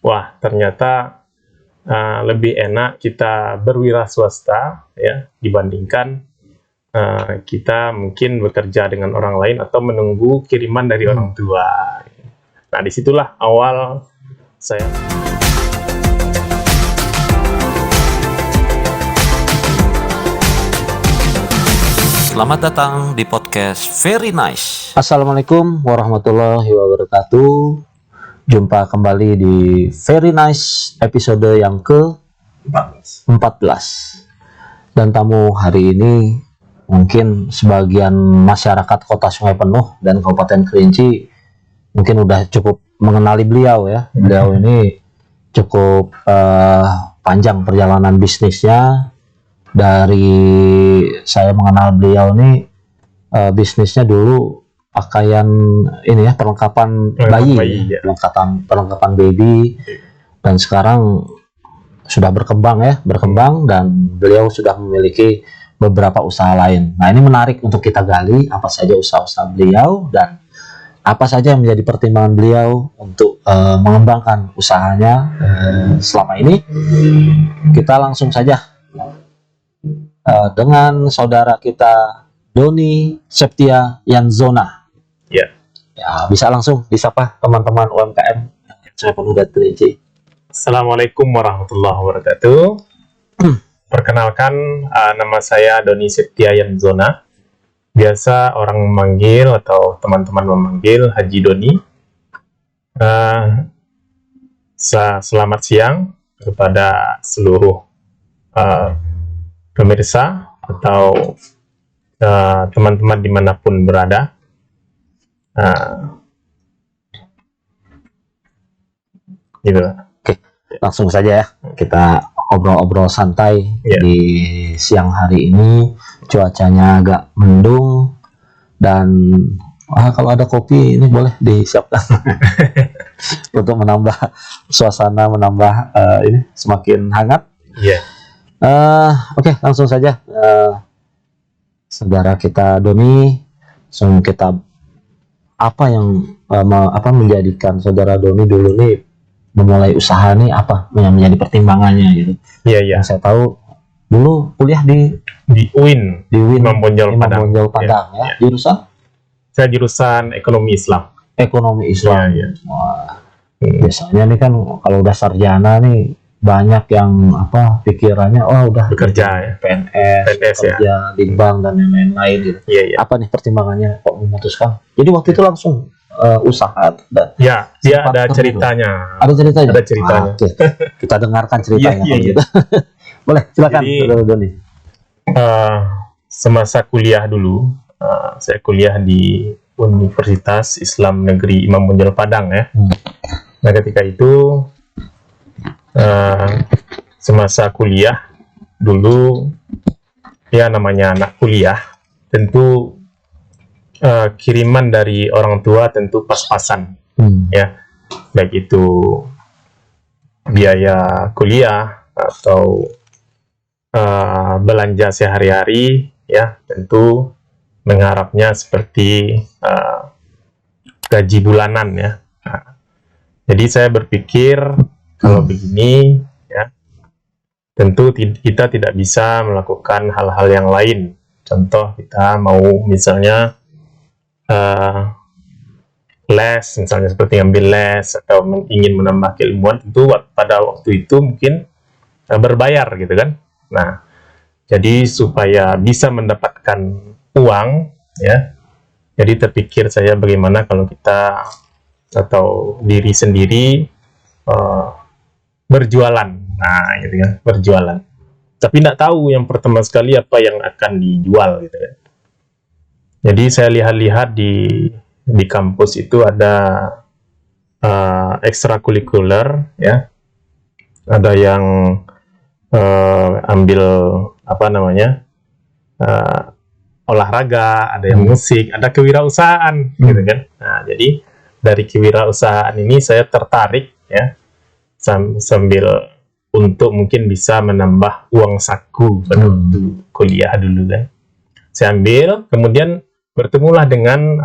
wah ternyata lebih enak kita berwira swasta ya dibandingkan kita mungkin bekerja dengan orang lain atau menunggu kiriman dari orang tua. Nah, disitulah awal saya. Selamat datang di podcast Very Nice. Assalamualaikum warahmatullahi wabarakatuh. Jumpa kembali di Very Nice episode yang ke-14. Dan tamu hari ini mungkin sebagian masyarakat Kota Sungai Penuh dan Kabupaten Kerinci mungkin udah cukup mengenali beliau ya. Beliau ini cukup panjang perjalanan bisnisnya. Dari saya mengenal beliau ini bisnisnya dulu pakaian ini ya, perlengkapan bayi ya. perlengkapan baby, dan sekarang sudah berkembang dan beliau sudah memiliki beberapa usaha lain. Nah, ini menarik untuk kita gali apa saja usaha-usaha beliau dan apa saja yang menjadi pertimbangan beliau untuk mengembangkan usahanya selama ini. Kita langsung saja dengan saudara kita Doni Septia Yanzona. Ya, bisa langsung disapa teman-teman UMKM Sungai Penuh dan Kerinci. Assalamualaikum warahmatullahi wabarakatuh. Perkenalkan, nama saya Doni Septia Yanzona. Biasa orang memanggil atau teman-teman memanggil Haji Doni. Selamat siang kepada seluruh pemirsa atau teman-teman dimanapun berada. Gitu. Oke, langsung saja ya, kita obrol-obrol santai di siang hari ini. Cuacanya agak mendung dan kalau ada kopi ini boleh disiapkan untuk menambah suasana, menambah ini semakin hangat. Oke, langsung saja saudara kita Doni, langsung kita apa yang menjadikan saudara Doni dulu nih memulai usaha nih, apa yang menjadi pertimbangannya gitu. Yang saya tahu dulu kuliah di UIN Imam Bonjol Padang. Ya. Jurusan? Saya jurusan Ekonomi Islam. Wah. Biasanya nih kan kalau udah sarjana nih banyak yang pikirannya udah bekerja PNS kerja di bank dan yang lain-lain gitu. Apa nih pertimbangannya kok memutuskan? Jadi waktu itu langsung usaha. Dia ada ceritanya. Ada ceritanya. Oke. Kita dengarkan ceritanya. Gitu. Boleh, silakan. Jadi, semasa kuliah dulu, saya kuliah di Universitas Islam Negeri Imam Bonjol Padang ya. Nah, ketika itu semasa kuliah dulu ya, namanya anak kuliah tentu kiriman dari orang tua tentu pas-pasan ya, baik itu biaya kuliah atau belanja sehari-hari ya, tentu mengharapnya seperti gaji bulanan ya. Jadi saya berpikir kalau begini ya, tentu kita tidak bisa melakukan hal-hal yang lain. Contoh, kita mau misalnya les, misalnya seperti ngambil les atau ingin menambah keilmuan, tentu pada waktu itu mungkin berbayar gitu kan. Nah, jadi supaya bisa mendapatkan uang ya, jadi terpikir saya bagaimana kalau kita atau diri sendiri berjualan. Nah, gitu kan, berjualan. Tapi tidak tahu yang pertama sekali apa yang akan dijual gitu kan. Jadi saya lihat-lihat di kampus itu ada ekstrakurikuler ya. Ada yang ambil olahraga, ada yang musik, ada kewirausahaan gitu kan. Nah, jadi dari kewirausahaan ini saya tertarik ya, sambil untuk mungkin bisa menambah uang saku pada waktu kuliah dulu kan. Saya ambil, kemudian bertemulah dengan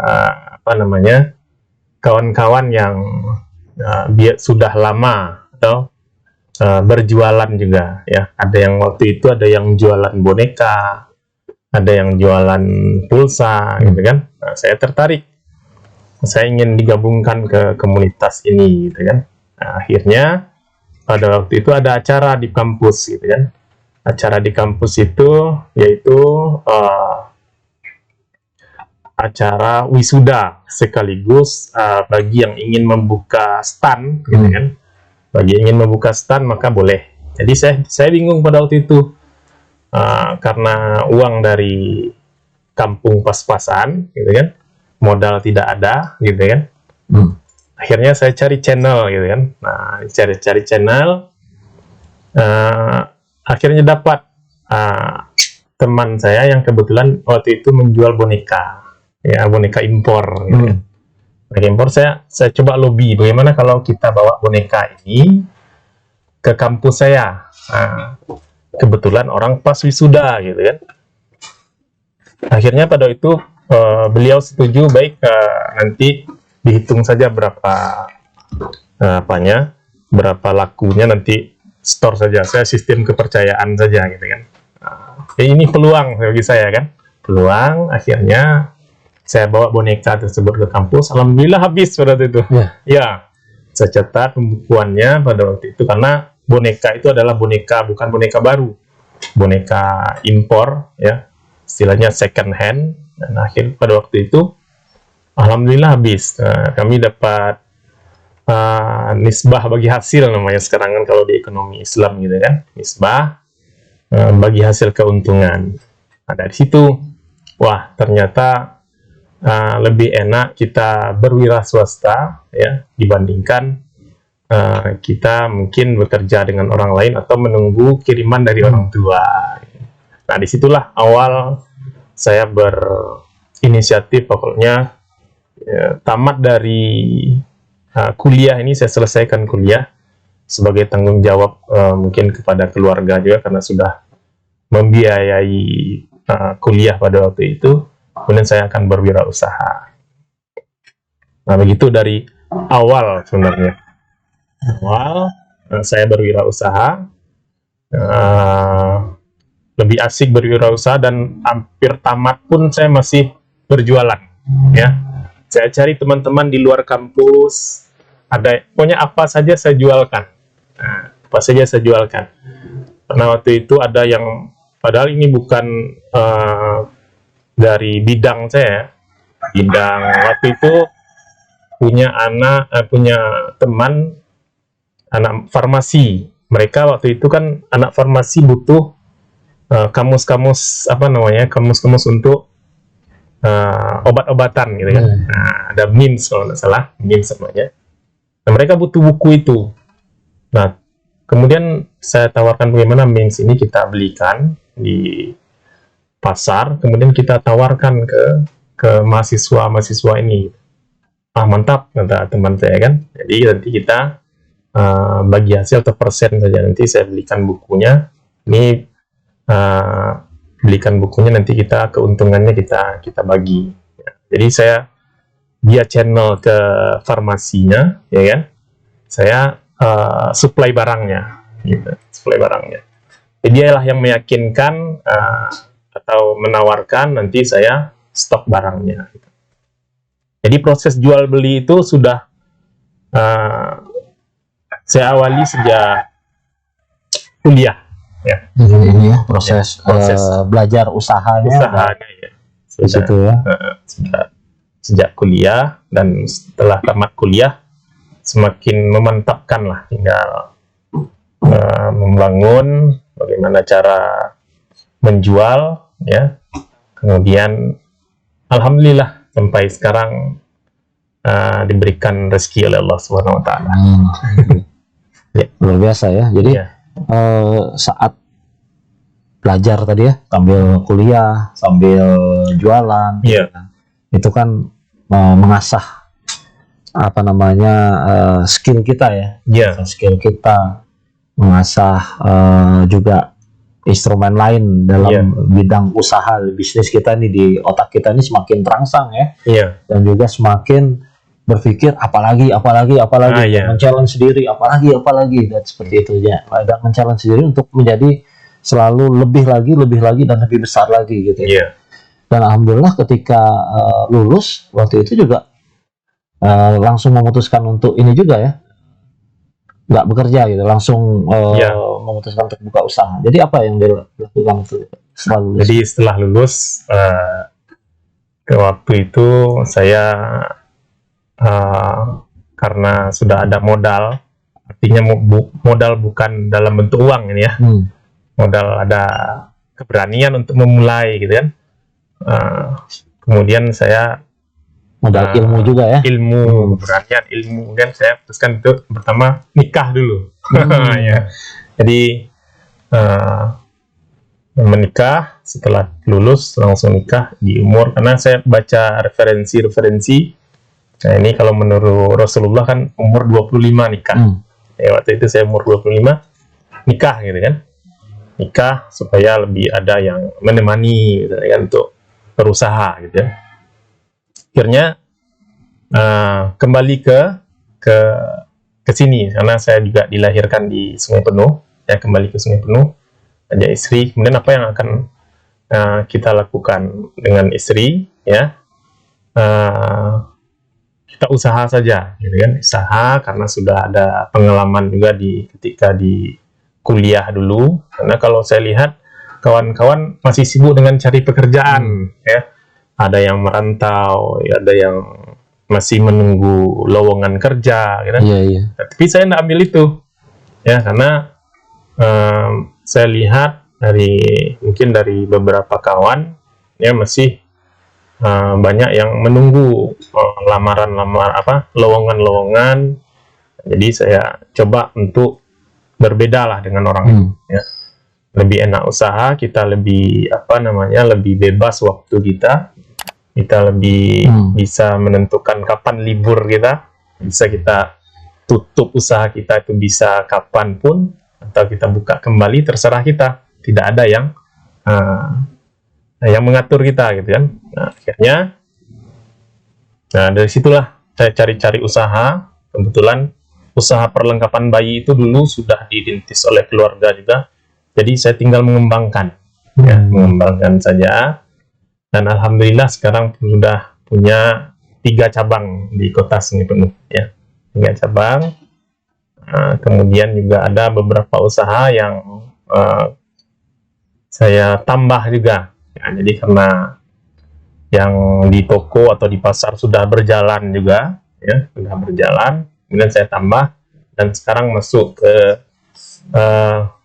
kawan-kawan yang sudah lama atau berjualan juga ya. Ada yang waktu itu ada yang jualan boneka, ada yang jualan pulsa gitu kan. Nah, saya tertarik, saya ingin digabungkan ke komunitas ini gitu kan. Nah, akhirnya pada waktu itu ada acara di kampus gitu kan. Acara di kampus itu yaitu acara wisuda sekaligus bagi yang ingin membuka stand gitu kan. Bagi yang ingin membuka stand maka boleh. Jadi saya bingung pada waktu itu karena uang dari kampung pas-pasan gitu kan, modal tidak ada gitu kan. Akhirnya saya cari channel gitu kan. Nah, cari channel, akhirnya dapat teman saya yang kebetulan waktu itu menjual boneka, ya boneka impor gitu kan. Boneka impor, saya coba lobby bagaimana kalau kita bawa boneka ini ke kampus saya. Nah, kebetulan orang pas wisuda gitu kan. Akhirnya pada itu beliau setuju, baik nanti dihitung saja berapa berapa lakunya, nanti store saja, saya sistem kepercayaan saja gitu kan. Ini peluang bagi saya kan, peluang. Akhirnya saya bawa boneka tersebut ke kampus, alhamdulillah habis pada waktu itu. Ya, saya catat pembukuannya pada waktu itu, karena boneka itu adalah boneka, bukan boneka baru, boneka impor ya, istilahnya second hand. Dan akhir pada waktu itu alhamdulillah habis. Kami dapat nisbah bagi hasil namanya sekarang kan kalau di ekonomi Islam gitu kan, nisbah bagi hasil keuntungan. Nah, dari situ wah ternyata lebih enak kita berwira swasta ya dibandingkan kita mungkin bekerja dengan orang lain atau menunggu kiriman dari orang tua. Nah, disitulah awal saya berinisiatif, pokoknya tamat dari kuliah ini saya selesaikan kuliah sebagai tanggung jawab mungkin kepada keluarga juga, karena sudah membiayai kuliah pada waktu itu. Kemudian saya akan berwirausaha. Nah, begitu dari awal sebenarnya. Awal saya berwirausaha, lebih asik berwirausaha, dan hampir tamat pun saya masih berjualan. Ya, saya cari teman-teman di luar kampus, ada pokoknya apa saja saya jualkan. Nah, apa saja saya jualkan. Karena waktu itu ada yang padahal ini bukan dari bidang saya, bidang waktu itu punya teman anak farmasi. Mereka waktu itu kan anak farmasi butuh kamus-kamus kamus-kamus untuk obat-obatan gitu kan. Nah, ada MIMS kalau nggak salah, MIMS namanya. Nah, mereka butuh buku itu. Nah, kemudian saya tawarkan bagaimana MIMS ini kita belikan di pasar, kemudian kita tawarkan ke mahasiswa ini. Mantap kata teman saya kan. Jadi nanti kita bagi hasil atau persen saja, nanti saya belikan bukunya. Ini belikan bukunya, nanti kita keuntungannya kita bagi. Jadi saya via channel ke farmasinya, ya kan. Saya supply barangnya, gitu. Supply barangnya. Jadi dialah yang meyakinkan atau menawarkan, nanti saya stok barangnya. Jadi proses jual beli itu sudah saya awali sejak kuliah. Ya. Ini ya, proses belajar usahanya ya. Sejak kuliah, dan setelah tamat kuliah semakin memantapkan lah, tinggal membangun bagaimana cara menjual ya. Kemudian alhamdulillah sampai sekarang diberikan rezeki oleh Allah Subhanahu wa taala. Ya. Luar biasa ya. Jadi saat belajar tadi ya, sambil kuliah, sambil jualan, itu kan mengasah skill kita ya, skill kita, mengasah juga instrumen lain dalam bidang usaha bisnis kita nih, di otak kita ini semakin terangsang ya, dan juga semakin berpikir apalagi, Iya. men-challenge diri apalagi, dan seperti itu ya. Dan men-challenge diri untuk menjadi selalu lebih lagi dan lebih besar lagi gitu. Iya. Dan alhamdulillah ketika lulus waktu itu juga langsung memutuskan untuk ini juga ya, nggak bekerja gitu, langsung Iya. memutuskan untuk buka usaha. Jadi apa yang dilakukan itu setelah lulus? Jadi setelah lulus, ke waktu itu saya karena sudah ada modal, artinya modal bukan dalam bentuk uang ini ya, modal ada keberanian untuk memulai gitu kan. Kemudian saya Modal ilmu juga ya. ilmu, keberanian, ilmu, kemudian saya putuskan itu pertama nikah dulu. Ya. Jadi menikah setelah lulus, langsung nikah di umur, karena saya baca referensi. Nah ini kalau menurut Rasulullah kan umur 25 nikah. Ya, waktu itu saya umur 25 nikah gitu kan. Nikah supaya lebih ada yang menemani gitu kan, untuk berusaha gitu ya. Akhirnya kembali ke sini, karena saya juga dilahirkan di Sungai Penuh, ya kembali ke Sungai Penuh, ada istri. Kemudian apa yang akan kita lakukan dengan istri, ya kita usaha saja, gitu kan, usaha, karena sudah ada pengalaman juga ketika di kuliah dulu. Karena kalau saya lihat kawan-kawan masih sibuk dengan cari pekerjaan, ya, ada yang merantau, ya, ada yang masih menunggu lowongan kerja, gitu kan. Iya. Tapi saya tidak ambil itu, ya, karena saya lihat mungkin dari beberapa kawan, ya, masih banyak yang menunggu lowongan. Jadi saya coba untuk berbeda lah dengan orang itu, ya. Lebih enak usaha, kita lebih lebih bebas waktu kita lebih bisa menentukan kapan libur kita, bisa kita tutup usaha kita itu bisa kapan pun, atau kita buka kembali, terserah kita, tidak ada yang mengatur kita gitu kan. Nah, akhirnya dari situlah saya cari-cari usaha. Kebetulan usaha perlengkapan bayi itu dulu sudah dirintis oleh keluarga juga, jadi saya tinggal mengembangkan, ya, mengembangkan saja. Dan alhamdulillah sekarang sudah punya 3 cabang di kota Sungai Penuh, ya, 3 cabang. Kemudian juga ada beberapa usaha yang saya tambah juga, ya, jadi karena yang di toko atau di pasar sudah berjalan juga, ya, sudah berjalan, kemudian saya tambah, dan sekarang masuk ke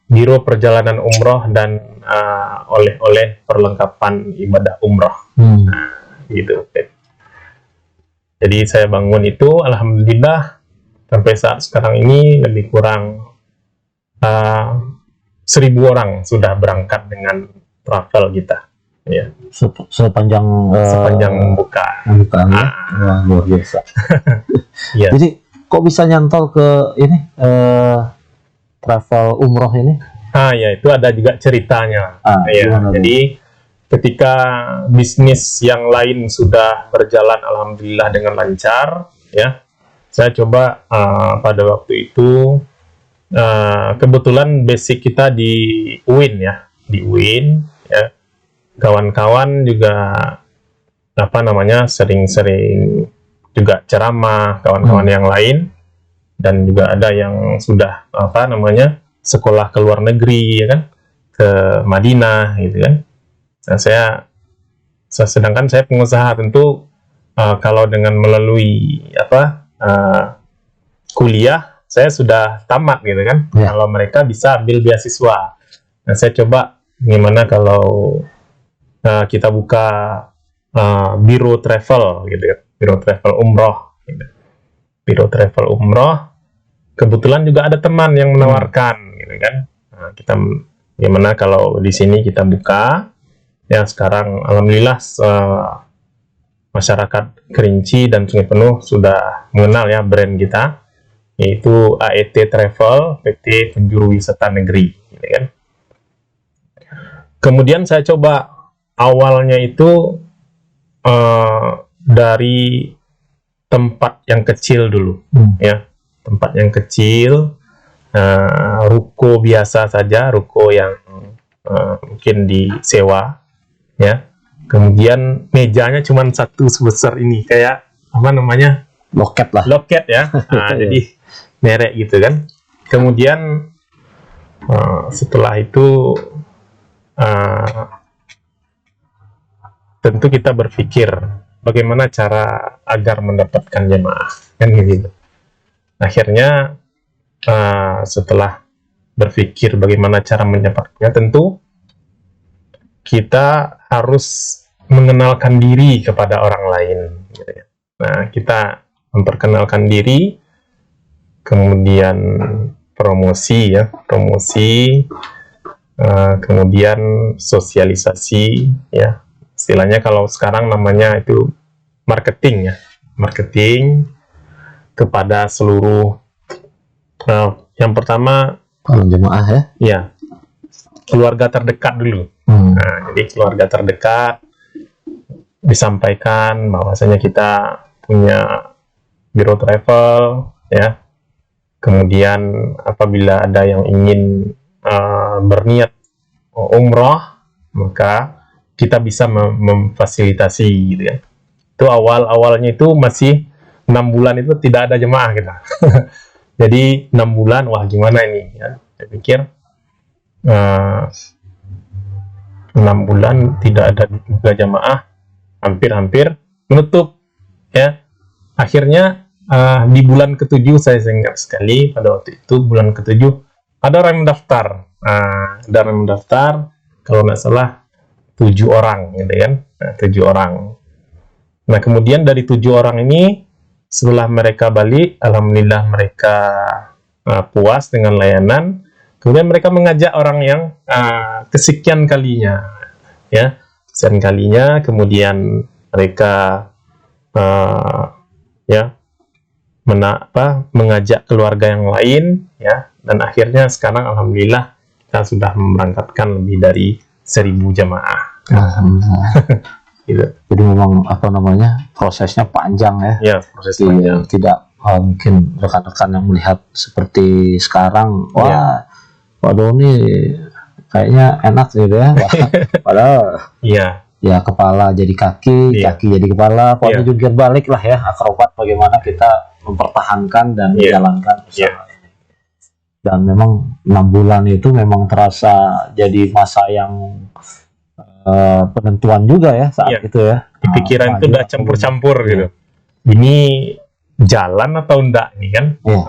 Biro Perjalanan Umroh dan oleh-oleh perlengkapan ibadah umroh. Gitu. Jadi saya bangun itu, alhamdulillah sampai saat sekarang ini lebih kurang 1.000 orang sudah berangkat dengan travel kita, ya. Sepanjang buka. Wah, luar biasa. Ya. Jadi kok bisa nyantol ke ini travel umroh ini? Ya, itu ada juga ceritanya. Ya, gimana jadi ketika bisnis yang lain sudah berjalan alhamdulillah dengan lancar, ya, saya coba pada waktu itu kebetulan basic kita di UIN, ya, ya. Kawan-kawan juga sering-sering juga ceramah, kawan-kawan yang lain, dan juga ada yang sudah sekolah ke luar negeri, ya kan, ke Madinah gitu kan. Nah, sedangkan saya pengusaha, tentu kalau dengan melalui kuliah saya sudah tamat gitu kan, ya. Kalau mereka bisa ambil beasiswa. Nah, saya coba gimana kalau kita buka biro travel gitu ya, biro travel umroh gitu. Biro travel umroh, kebetulan juga ada teman yang menawarkan gitu kan. Nah, kita gimana kalau di sini kita buka, ya. Sekarang alhamdulillah masyarakat Kerinci dan Sungai Penuh sudah mengenal, ya, brand kita, yaitu AET Travel, PT Penjuru Wisata Negeri gitu kan. Kemudian saya coba awalnya itu dari tempat yang kecil dulu, Hmm. ya, tempat yang kecil, ruko biasa saja, ruko yang mungkin disewa, ya. Kemudian mejanya cuma satu sebesar ini, kayak apa namanya, Loket lah. loket ya. Jadi merek gitu kan. Kemudian setelah itu tentu kita berpikir bagaimana cara agar mendapatkan jemaah, kan gitu. Akhirnya setelah berpikir bagaimana cara mendapatkannya, tentu kita harus mengenalkan diri kepada orang lain, gitu ya. Nah, kita memperkenalkan diri, kemudian promosi, kemudian sosialisasi, ya. Istilahnya kalau sekarang namanya itu marketing, ya, marketing kepada seluruh. Yang pertama, Kalau jemaah ya. ya, keluarga terdekat dulu. Nah, jadi keluarga terdekat disampaikan bahwasanya kita punya biro travel, ya. Kemudian apabila ada yang ingin berniat umroh, maka kita bisa memfasilitasi, gitu ya. Itu awalnya itu masih 6 bulan itu tidak ada jemaah kita. Jadi 6 bulan, wah gimana ini, ya. Saya pikir 6 bulan tidak ada juga jamaah, hampir menutup, ya. Akhirnya di bulan ke-7, saya ingat sekali pada waktu itu bulan ke-7 ada orang yang mendaftar. Ada orang yang mendaftar, kalau nggak salah 7 orang, gitu kan. 7 orang. Nah, kemudian dari 7 orang ini, setelah mereka balik, alhamdulillah mereka puas dengan layanan. Kemudian mereka mengajak orang yang kesekian kalinya, ya, kesekian kalinya. Kemudian mereka ya mengajak keluarga yang lain, ya, dan akhirnya sekarang alhamdulillah kita sudah memberangkatkan lebih dari 1.000 jamaah. Alhamdulillah. Gitu. Jadi memang apa namanya, prosesnya panjang ya. Ya, proses panjang. Tidak mungkin rekan-rekan yang melihat seperti sekarang, wah, Ya. waduh ini kayaknya enak gitu ya. Padahal Iya, ya kepala jadi kaki, Iya. kaki jadi kepala, pokoknya Iya. jungkir balik lah ya, akrobat bagaimana kita mempertahankan dan Iya. menjalankan usaha Iya. ini. Dan memang 6 bulan itu memang terasa jadi masa yang penentuan juga ya saat Iya. itu ya. di pikiran itu udah campur-campur gitu. Ini jalan atau enggak nih kan? Iya.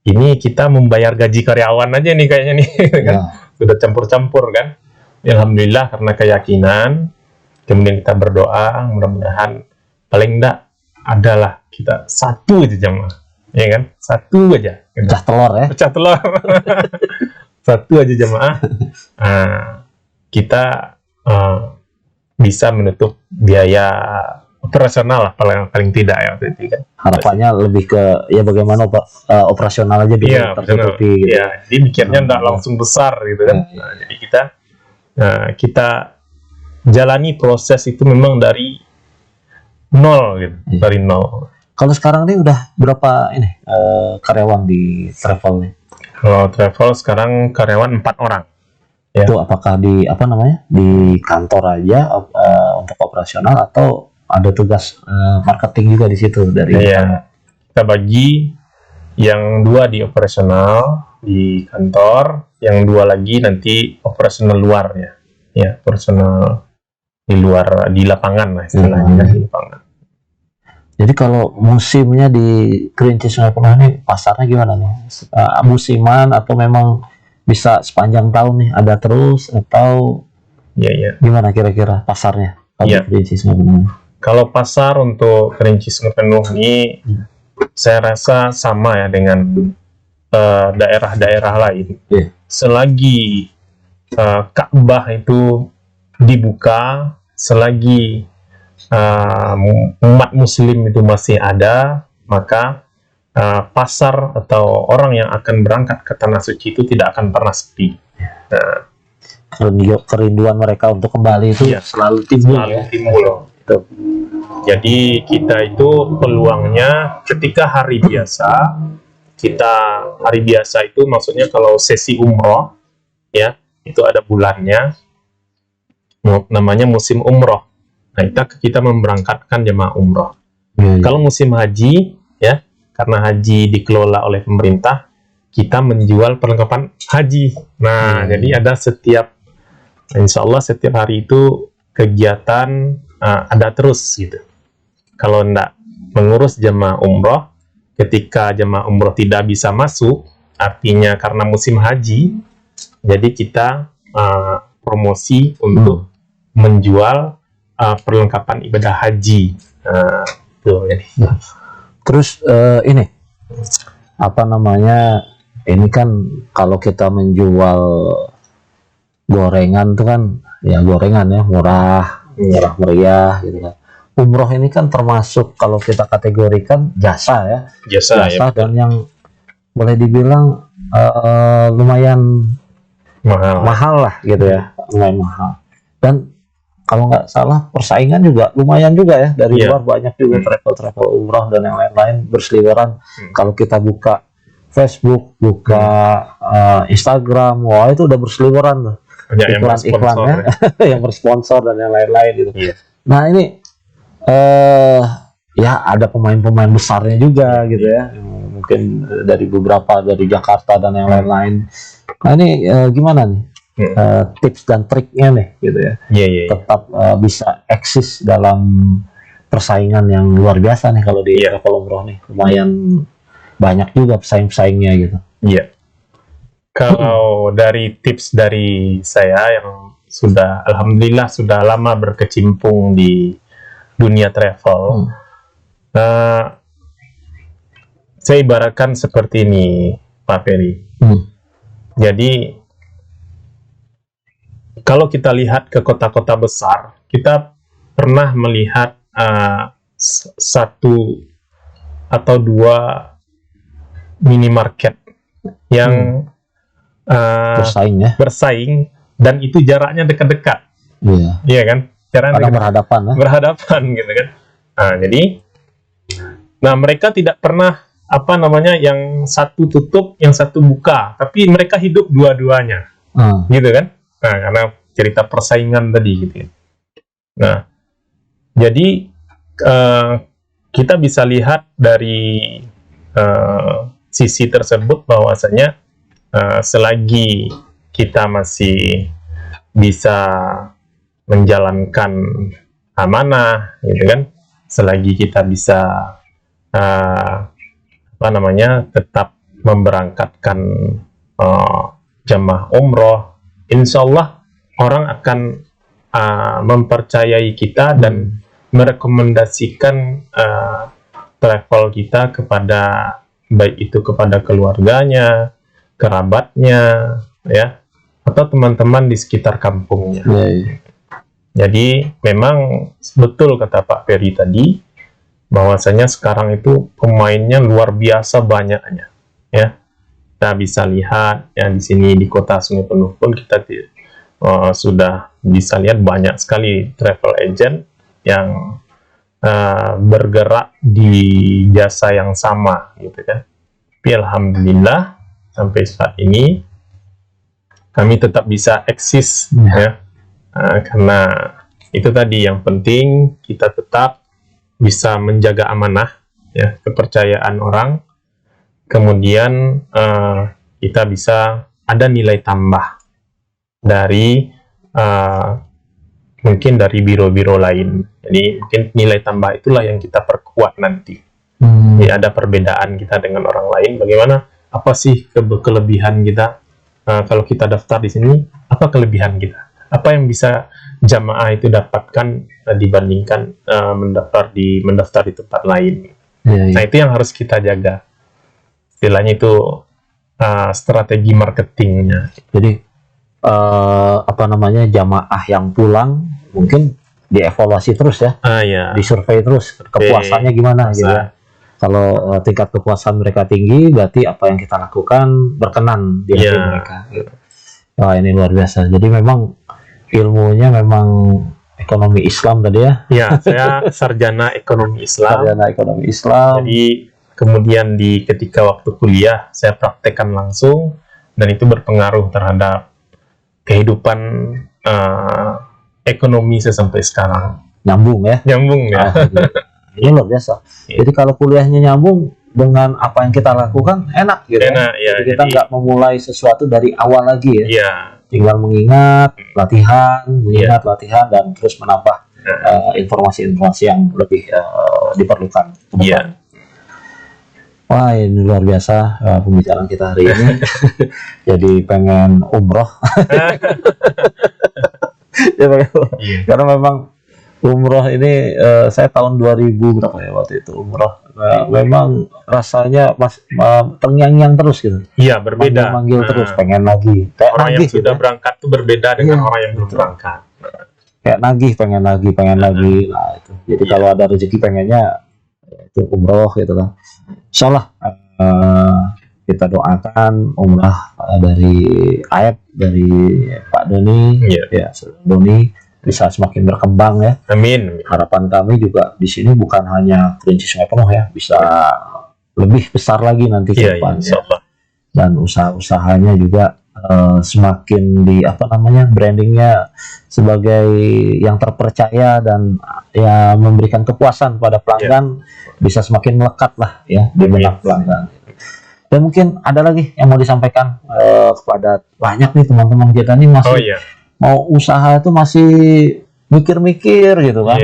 Ini kita membayar gaji karyawan aja nih kayaknya nih, kan? Ya. Sudah campur-campur kan? Ya, alhamdulillah karena keyakinan, kemudian kita berdoa, mudah-mudahan paling enggak adalah kita satu aja jamaah, ya kan? Satu aja. Gitu. Pecah telur ya. Pecah telur. Satu aja jamaah. Kita bisa menutup biaya operasional lah paling tidak ya waktu itu kan. Harapannya lebih ke ya bagaimana operasional aja dulu Iya, tertutupi gitu. ya. Jadi mikirnya enggak langsung besar gitu kan. Iya. Nah, jadi kita jalani proses itu memang dari nol gitu, Iya. dari nol. Kalau sekarang ini udah berapa ini karyawan di travel nih? Kalau travel sekarang karyawan 4 orang. Ya. Itu apakah di apa namanya, di kantor aja untuk operasional atau ada tugas marketing juga di situ dari Iya. Kita bagi yang 2 di operasional di kantor, yang 2 lagi nanti operasional luarnya. Ya, operasional di luar, di lapangan lah istilahnya, di lapangan. Jadi kalau musimnya di Kerinci Sungai Penuh ini pasarnya gimana nih? Musiman atau memang bisa sepanjang tahun nih ada terus, atau Iya. gimana kira-kira pasarnya kalau Iya. di Kerinci Sungai Penuh? Kalau pasar untuk Kerinci Sungai Penuh ini, saya rasa sama ya dengan daerah-daerah lain. Iya. Selagi Ka'bah itu dibuka, selagi umat Muslim itu masih ada, maka pasar atau orang yang akan berangkat ke Tanah Suci itu tidak akan pernah sepi. Nah, Kerinduan mereka untuk kembali itu Iya. selalu timbul selalu ya. timbul. Itu. Jadi kita itu peluangnya ketika hari biasa, itu maksudnya kalau sesi umroh, ya, itu ada bulannya, namanya musim umroh. Nah, kita memberangkatkan jemaah umroh. Kalau musim haji, ya, karena haji dikelola oleh pemerintah, kita menjual perlengkapan haji. Nah, jadi ada insya Allah setiap hari itu kegiatan ada terus gitu. Kalau enggak mengurus jemaah umroh, ketika jemaah umroh tidak bisa masuk, artinya karena musim haji, jadi kita promosi untuk menjual perlengkapan ibadah haji. Tuh, jadi. Terus ini apa namanya? Ini kan kalau kita menjual gorengan itu kan ya gorengan ya murah meriah gitu kan. Umroh ini kan termasuk kalau kita kategorikan jasa ya. Jasa ya, dan yang boleh dibilang lumayan mahal lah gitu ya, lumayan mahal. Dan kalau nggak salah persaingan juga lumayan juga ya, dari luar banyak juga travel umroh dan yang lain-lain berseliweran. Kalau kita buka Facebook, buka Instagram, wah itu udah berseliweran tuh iklan-iklannya yang bersponsor dan yang lain-lain gitu. Nah ini ya ada pemain-pemain besarnya juga gitu ya, mungkin dari beberapa dari Jakarta dan yang lain-lain. Nah ini gimana nih tips dan triknya nih gitu ya, tetap bisa eksis dalam persaingan yang luar biasa nih kalau di travel umroh nih, lumayan banyak juga pesaing-pesaingnya gitu. Kalau dari tips dari saya yang alhamdulillah sudah lama berkecimpung di dunia travel, saya ibaratkan seperti ini, Pak Ferry. Jadi kalau kita lihat ke kota-kota besar, kita pernah melihat satu atau dua minimarket yang bersaing dan itu jaraknya dekat-dekat. Iya kan? Jaraknya berhadapan gitu kan. Nah, jadi mereka tidak pernah yang satu tutup, yang satu buka, tapi mereka hidup dua-duanya. Gitu kan? Nah, karena cerita persaingan tadi gitu ya. Nah, jadi kita bisa lihat dari sisi tersebut bahwasanya selagi kita masih bisa menjalankan amanah gitu kan, selagi kita bisa tetap memberangkatkan jemaah umroh, insya Allah orang akan mempercayai kita dan merekomendasikan travel kita kepada, baik itu kepada keluarganya, kerabatnya, ya, atau teman-teman di sekitar kampungnya. Jadi memang betul kata Pak Ferry tadi, bahwasanya sekarang itu pemainnya luar biasa banyaknya, ya. Kita bisa lihat ya di sini di kota Sungai Penuh pun kita sudah bisa lihat banyak sekali travel agent yang bergerak di jasa yang sama gitu kan. Tapi alhamdulillah sampai saat ini kami tetap bisa eksis ya, karena itu tadi yang penting, kita tetap bisa menjaga amanah ya, kepercayaan orang, kemudian kita bisa ada nilai tambah dari mungkin dari biro-biro lain. Jadi mungkin nilai tambah itulah yang kita perkuat nanti. Ya, ada perbedaan kita dengan orang lain. Bagaimana? Apa sih kelebihan kita kalau kita daftar di sini? Apa kelebihan kita? Apa yang bisa jamaah itu dapatkan dibandingkan mendaftar di tempat lain? Nah, itu yang harus kita jaga. Istilahnya itu strategi marketingnya. Jadi jamaah yang pulang mungkin dievaluasi terus ya, disurvei terus kepuasannya gimana gitu ya. Kalau tingkat kepuasan mereka tinggi, berarti apa yang kita lakukan berkenan di hati mereka. Gitu. Wah, ini luar biasa. Jadi memang ilmunya memang ekonomi Islam tadi ya. Ya, saya sarjana ekonomi Islam. Sarjana ekonomi Islam. Jadi kemudian ketika waktu kuliah saya praktekkan langsung, dan itu berpengaruh terhadap kehidupan ekonomi saya sampai sekarang. Nyambung ya. Nyambung ya. Ini luar biasa. Jadi kalau kuliahnya nyambung dengan apa yang kita lakukan, enak gitu. Enak, ya. Jadi kita nggak memulai sesuatu dari awal lagi ya. Iya. Tinggal mengingat, latihan, latihan, dan terus menambah informasi-informasi yang lebih diperlukan. Iya. Wah, ini luar biasa pembicaraan kita hari ini. Jadi pengen umroh. Ya, karena memang umroh ini saya tahun 2000 berapa ya waktu itu umroh. Memang rasanya terngiang-ngiang terus gitu. Iya, berbeda. Manggil terus, pengen lagi. Kayak Orang nagih, yang sudah gitu. berangkat itu berbeda dengan orang yang belum berangkat. Kayak nagih, pengen lagi. Nah, itu. Jadi kalau ada rezeki pengennya itu umroh gitu kan. Insyaallah kita doakan umrah dari Aep, dari Pak Doni, ya Doni bisa semakin berkembang ya. Amin. Harapan kami juga di sini bukan hanya Kerinci Sungai Penuh ya, bisa lebih besar lagi nanti ke depan. Ya. Dan usaha-usahanya juga semakin brandingnya sebagai yang terpercaya dan ya memberikan kepuasan pada pelanggan, bisa semakin melekat lah ya di benak pelanggan. Dan mungkin ada lagi yang mau disampaikan kepada banyak nih teman-teman kita nih masih mau usaha itu masih mikir-mikir gitu kan.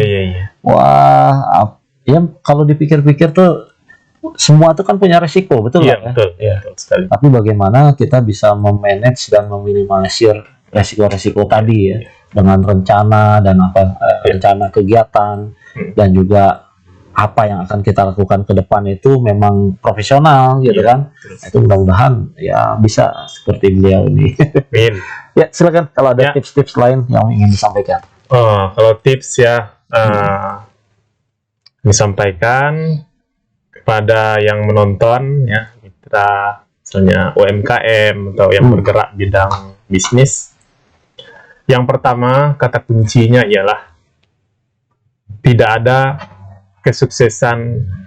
Wah, ya kalau dipikir-pikir tuh semua itu kan punya resiko, betul nggak? Betul, ya. Betul sekali. Tapi bagaimana kita bisa memanage dan meminimalisir resiko-resiko tadi ya, dengan rencana dan rencana kegiatan, dan juga apa yang akan kita lakukan ke depan itu memang profesional gitu kan. Itu mudah-mudahan ya bisa seperti beliau ini. Amin. Ya, silakan kalau ada tips-tips lain yang ingin disampaikan. Kalau tips ya disampaikan kepada yang menonton ya, mitra misalnya UMKM atau yang bergerak bidang bisnis. Yang pertama, kata kuncinya ialah tidak ada kesuksesan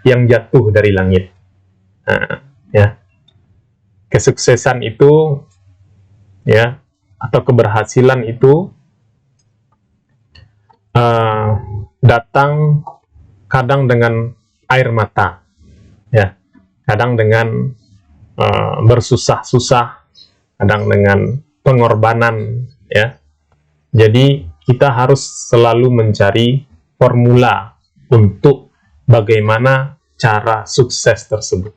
yang jatuh dari langit. Ya. Kesuksesan itu ya, atau keberhasilan itu datang kadang dengan air mata, ya, kadang dengan bersusah-susah, kadang dengan pengorbanan, ya. Jadi kita harus selalu mencari formula untuk bagaimana cara sukses tersebut,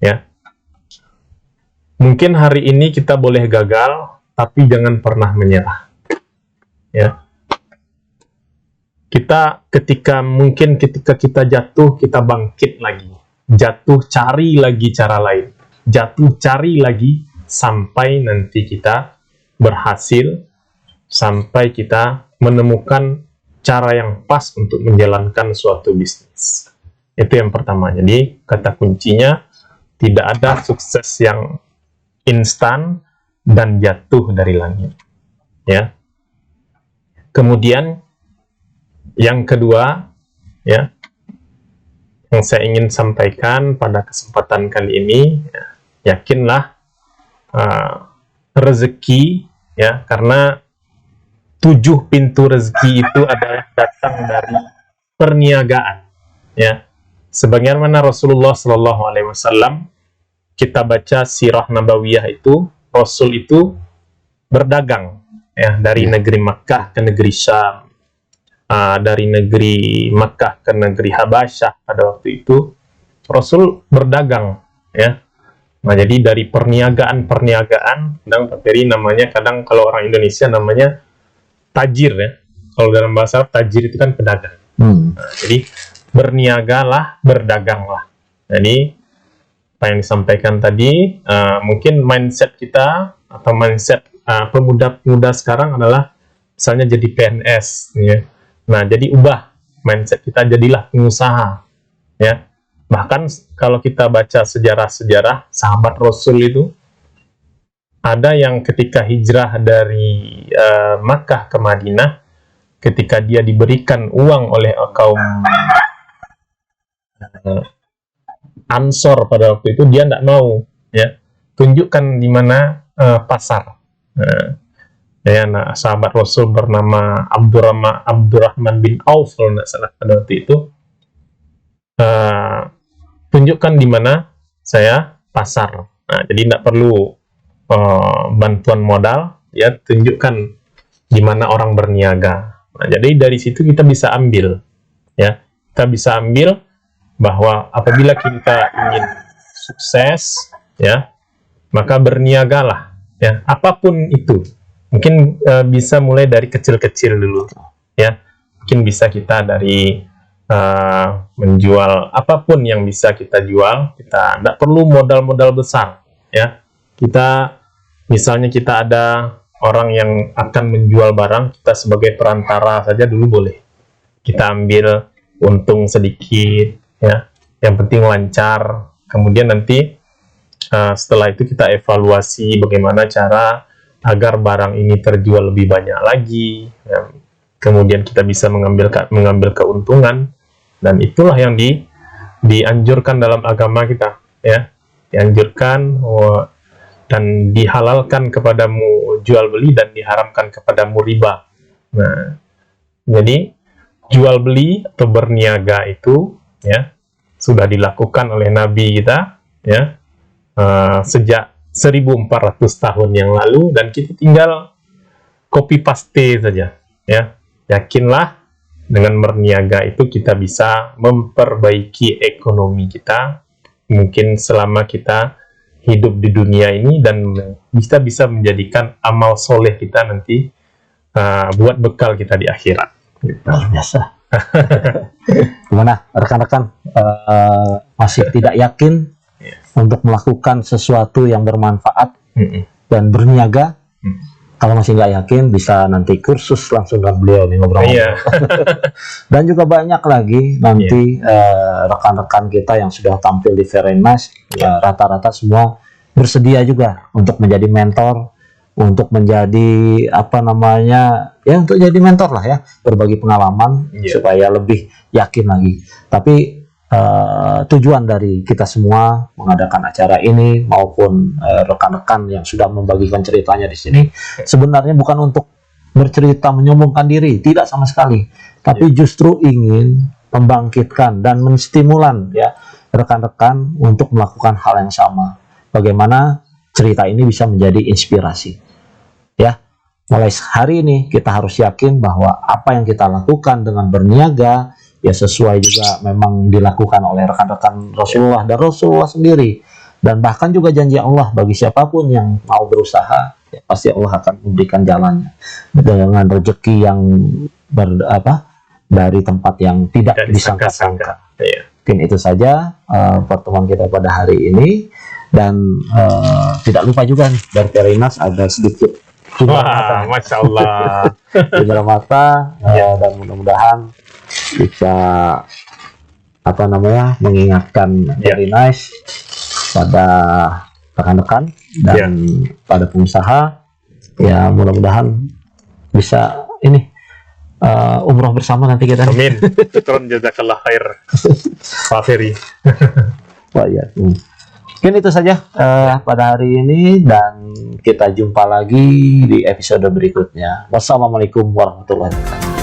ya. Mungkin hari ini kita boleh gagal, tapi jangan pernah menyerah, ya. Ketika kita jatuh, kita bangkit lagi. Jatuh, cari lagi cara lain. Jatuh, cari lagi sampai nanti kita berhasil, sampai kita menemukan cara yang pas untuk menjalankan suatu bisnis. Itu yang pertama. Jadi, kata kuncinya, tidak ada sukses yang instan dan jatuh dari langit. Ya. Kemudian, yang kedua, ya, yang saya ingin sampaikan pada kesempatan kali ini, ya, yakinlah rezeki, ya, karena 7 pintu rezeki itu adalah datang dari perniagaan, ya. Sebagaimana Rasulullah SAW, kita baca sirah nabawiyah itu, Rasul itu berdagang, ya, dari negeri Makkah ke negeri Syam. Dari negeri Makkah ke negeri Habasyah pada waktu itu Rasul berdagang, ya. Nah, jadi dari perniagaan kadang namanya, kadang kalau orang Indonesia namanya tajir, ya. Kalau dalam bahasa Arab tajir itu kan pedagang. Nah, jadi berniagalah, berdaganglah. Jadi apa yang disampaikan tadi, mungkin mindset kita atau mindset pemuda-pemuda sekarang adalah misalnya jadi PNS, ya. Nah, jadi ubah mindset kita, jadilah pengusaha, ya. Bahkan kalau kita baca sejarah-sejarah sahabat Rasul itu, ada yang ketika hijrah dari Makkah ke Madinah, ketika dia diberikan uang oleh kaum Ansor pada waktu itu, dia tidak mau, ya. Tunjukkan di mana pasar. Sahabat Rasul bernama Abdurrahman bin Auf kalau tidak salah pada waktu itu, tunjukkan di mana saya pasar. Jadi tidak perlu bantuan modal, ya, tunjukkan di mana orang berniaga. Jadi dari situ kita bisa ambil, ya, kita bisa ambil bahwa apabila kita ingin sukses, ya, maka berniagalah, ya, apapun itu. Mungkin bisa mulai dari kecil-kecil dulu, ya. Mungkin bisa kita dari menjual apapun yang bisa kita jual. Kita tidak perlu modal-modal besar, ya. Kita misalnya kita ada orang yang akan menjual barang, kita sebagai perantara saja dulu boleh. Kita ambil untung sedikit, ya. Yang penting lancar. Kemudian nanti setelah itu kita evaluasi bagaimana cara agar barang ini terjual lebih banyak lagi, ya. Kemudian kita bisa mengambil keuntungan, dan itulah yang dianjurkan dalam agama kita, ya, dianjurkan dan dihalalkan kepadamu jual beli dan diharamkan kepadamu riba. Nah, jadi jual beli atau berniaga itu, ya, sudah dilakukan oleh Nabi kita, ya, sejak 1400 tahun yang lalu, dan kita tinggal copy paste saja, ya. Yakinlah dengan berniaga itu kita bisa memperbaiki ekonomi kita mungkin selama kita hidup di dunia ini, dan kita bisa menjadikan amal soleh kita nanti buat bekal kita di akhirat. Luar biasa. Gimana rekan-rekan, masih tidak yakin untuk melakukan sesuatu yang bermanfaat dan berniaga? Kalau masih nggak yakin, bisa nanti kursus langsung dengan beliau nih, ngobrol. Dan juga banyak lagi nanti rekan-rekan kita yang sudah tampil di Very Nice, rata-rata semua bersedia juga untuk menjadi mentor, untuk menjadi untuk jadi mentor lah, ya, berbagi pengalaman supaya lebih yakin lagi. Tapi tujuan dari kita semua mengadakan acara ini maupun rekan-rekan yang sudah membagikan ceritanya di sini sebenarnya bukan untuk bercerita menyombongkan diri, tidak sama sekali, tapi justru ingin membangkitkan dan menstimulan, ya, rekan-rekan untuk melakukan hal yang sama. Bagaimana cerita ini bisa menjadi inspirasi, ya. Mulai hari ini kita harus yakin bahwa apa yang kita lakukan dengan berniaga, ya, sesuai juga memang dilakukan oleh rekan-rekan Rasulullah dan Rasulullah sendiri, dan bahkan juga janji Allah bagi siapapun yang mau berusaha, ya, pasti Allah akan memberikan jalannya dengan rezeki yang dari tempat yang tidak disangka-sangka. Mungkin itu saja pertemuan kita pada hari ini, dan tidak lupa juga nih, dari Very Nice ada sedikit Wah, Masya Allah. Cindera mata, dan mudah-mudahan bisa mengingatkan Very Nice pada rekan-rekan dan pada pengusaha, ya, mudah-mudahan bisa ini umroh bersama nanti kita. Amin. Syukron, jazakallah khair Pak Ferry. Wah, ya. Mungkin itu saja pada hari ini, dan kita jumpa lagi di episode berikutnya. Wassalamualaikum warahmatullahi wabarakatuh.